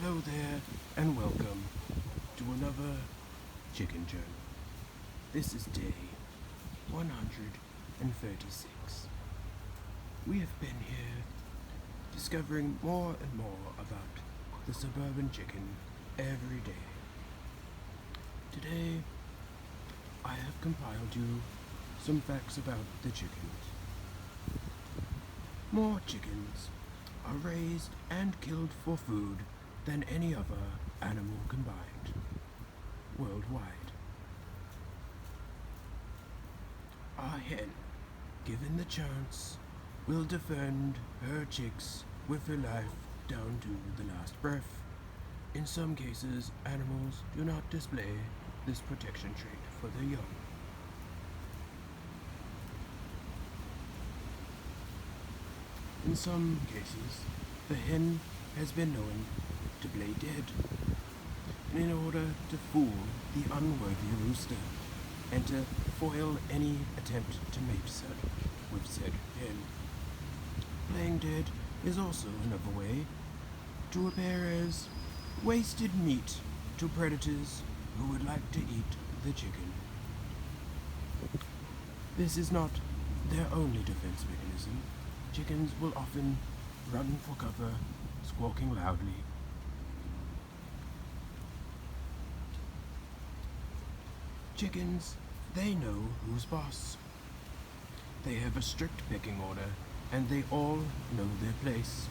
Hello there, and welcome to another chicken journal. This is day 136. We have been here discovering more and more about the suburban chicken every day. Today, I have compiled you some facts about the chickens. More chickens are raised and killed for food than any other animal combined, worldwide. A hen, given the chance, will defend her chicks with her life down to the last breath. In some cases, animals do not display this protection trait for their young. In some cases, the hen has been known to play dead in order to fool the unworthy rooster and to foil any attempt to mate with said hen. Playing dead is also another way to appear as wasted meat to predators who would like to eat the chicken. This is not their only defense mechanism. Chickens will often run for cover, squawking loudly. Chickens, they know who's boss. They have a strict pecking order, and they all know their place.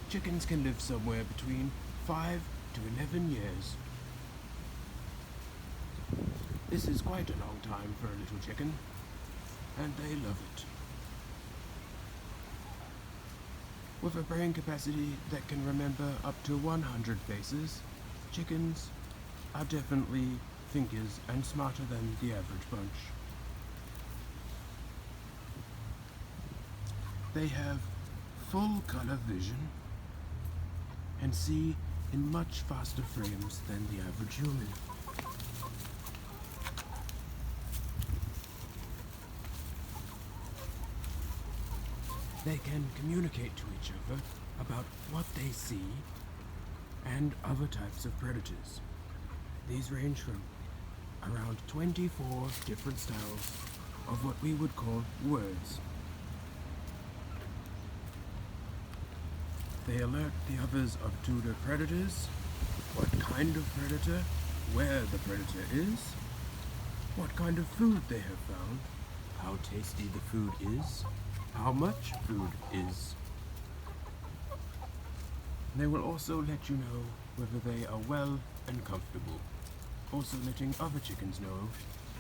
Chickens can live somewhere between 5 to 11 years. This is quite a long time for a little chicken, and they love it. With a brain capacity that can remember up to 100 faces, chickens are definitely thinkers and smarter than the average bunch. They have full color vision and see in much faster frames than the average human. They can communicate to each other about what they see and other types of predators. These range from around 24 different styles of what we would call words. They alert the others up to the predators, what kind of predator, where the predator is, what kind of food they have found, how tasty the food is, how much food is. They will also let you know whether they are well and comfortable, also letting other chickens know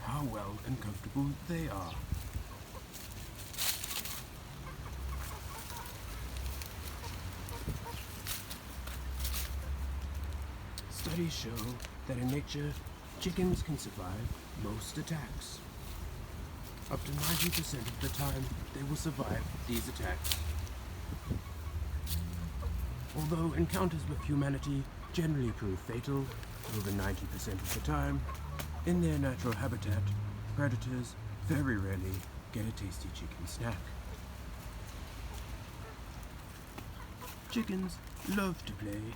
how well and comfortable they are. Studies show that in nature, chickens can survive most attacks. Up to 90% of the time, they will survive these attacks. Although encounters with humanity generally prove fatal, over 90% of the time, in their natural habitat, predators very rarely get a tasty chicken snack. Chickens love to play.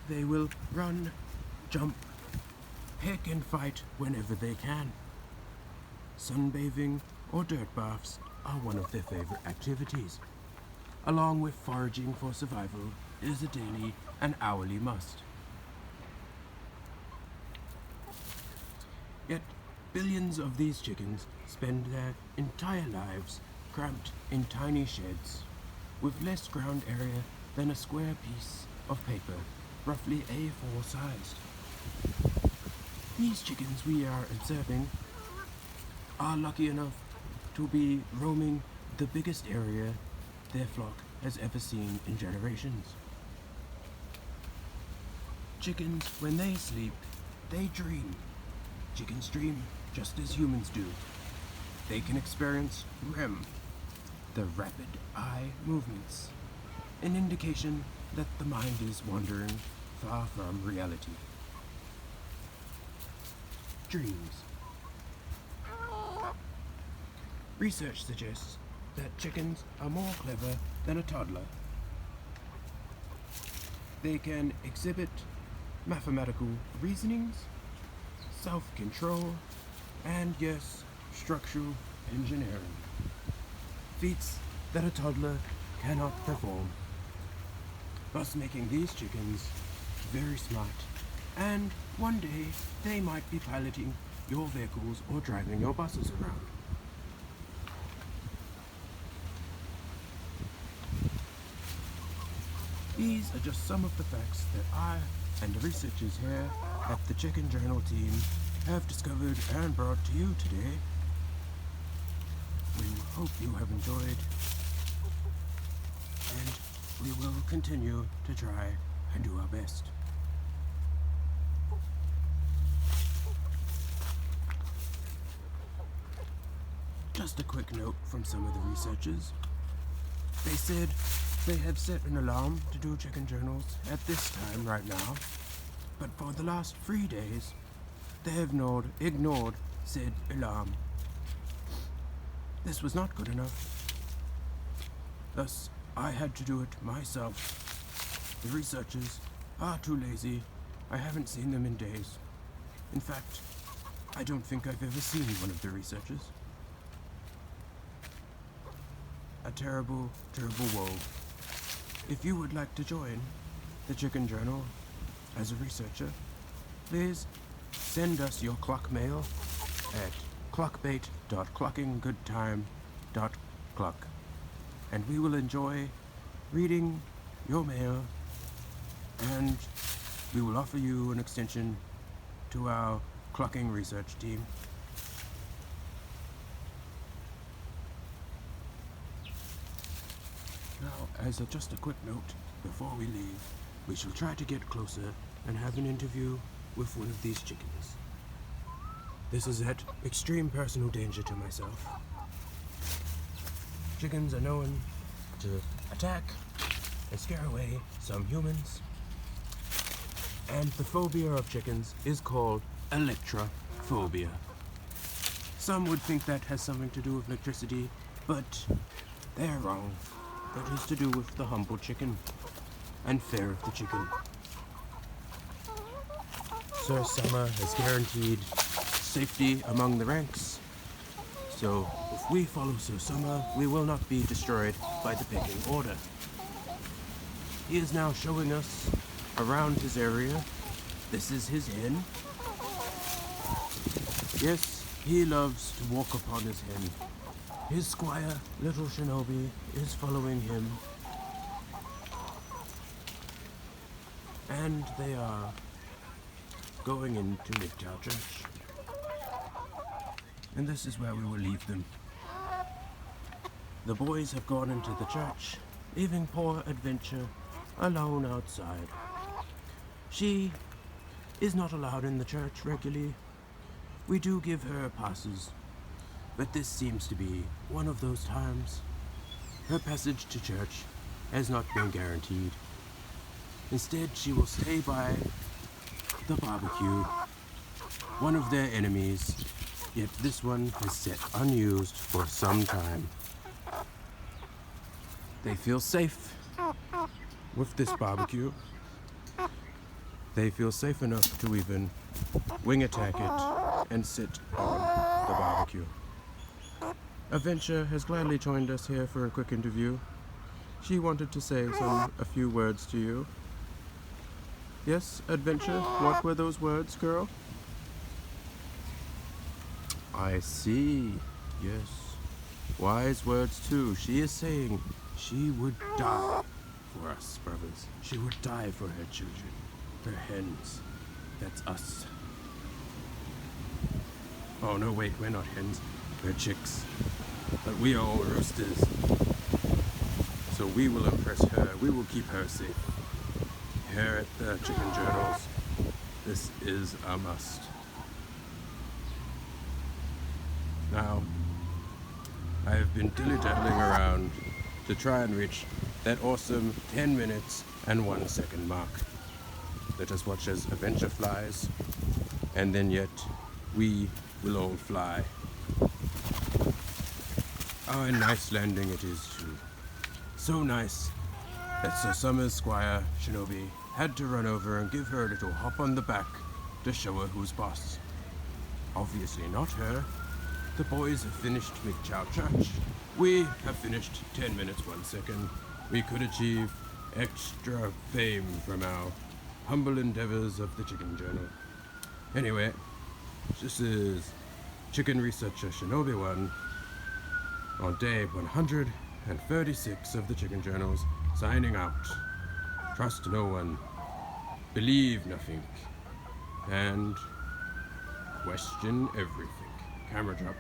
They will run, jump, peck and fight whenever they can. Sunbathing or dirt baths are one of their favorite activities. Along with foraging for survival is a daily and hourly must. Yet, billions of these chickens spend their entire lives cramped in tiny sheds, with less ground area than a square piece of paper, roughly A4 sized. These chickens we are observing are lucky enough to be roaming the biggest area their flock has ever seen in generations. Chickens, when they sleep, they dream. Chickens dream just as humans do. They can experience REM, the rapid eye movements, an indication that the mind is wandering far from reality. Dreams. Research suggests that chickens are more clever than a toddler. They can exhibit mathematical reasonings, self-control, and yes, structural engineering. Feats that a toddler cannot perform. Thus making these chickens very smart, and one day they might be piloting your vehicles or driving your buses around. These are just some of the facts that I and the researchers here at the Chicken Journal team have discovered and brought to you today. We hope you have enjoyed, and we will continue to try and do our best. Just a quick note from some of the researchers. They said they have set an alarm to do chicken journals at this time right now, but for the last 3 days, they have ignored said alarm. This was not good enough. Thus, I had to do it myself. The researchers are too lazy. I haven't seen them in days. In fact, I don't think I've ever seen one of the researchers. A terrible, terrible woe. If you would like to join the Chicken Journal as a researcher, please send us your clock mail at clockbait.clockinggoodtime.clock, and we will enjoy reading your mail, and we will offer you an extension to our clocking research team. Now, as just a quick note, before we leave, we shall try to get closer and have an interview with one of these chickens. This is at extreme personal danger to myself. Chickens are known to attack and scare away some humans, and the phobia of chickens is called electrophobia. Some would think that has something to do with electricity, but they're wrong. That is to do with the humble chicken and fear of the chicken. Sir Summer has guaranteed safety among the ranks, so if we follow Sir Summer, we will not be destroyed by the pecking order. He is now showing us around his area. This is his hen. Yes, he loves to walk upon his hen. His squire, little Shinobi, is following him, and they are going into Midtown Church. And this is where we will leave them. The boys have gone into the church, leaving poor Adventure alone outside. She is not allowed in the church regularly. We do give her passes, but this seems to be one of those times. Her passage to church has not been guaranteed. Instead, she will stay by the barbecue, one of their enemies, yet this one is set unused for some time. They feel safe with this barbecue. They feel safe enough to even wing attack it and sit on the barbecue. Adventure has gladly joined us here for a quick interview. She wanted to say a few words to you. Yes, Adventure, what were those words, girl? I see, yes. Wise words too. She is saying she would die for us, brothers. She would die for her children, her hens. That's us. Oh no, wait, we're not hens. We're chicks. But we are all roosters. So we will impress her. We will keep her safe. Here at the Chicken Journals, this is a must. Now, I have been dilly-daddling around to try and reach that awesome 10 minutes and 1 second mark. Let us watch as Adventure flies, and then yet we will all fly. Oh, a nice landing it is too. So nice that Sir Summer's squire, Shinobi, had to run over and give her a little hop on the back to show her who's boss. Obviously not her. The boys have finished McChow Church. We have finished 10 minutes 1 second. We could achieve extra fame from our humble endeavors of the Chicken Journal. Anyway, this is Chicken Researcher Shinobi 1 on day 136 of the Chicken Journals, signing out. Trust no one, believe nothing, and question everything. Camera drop.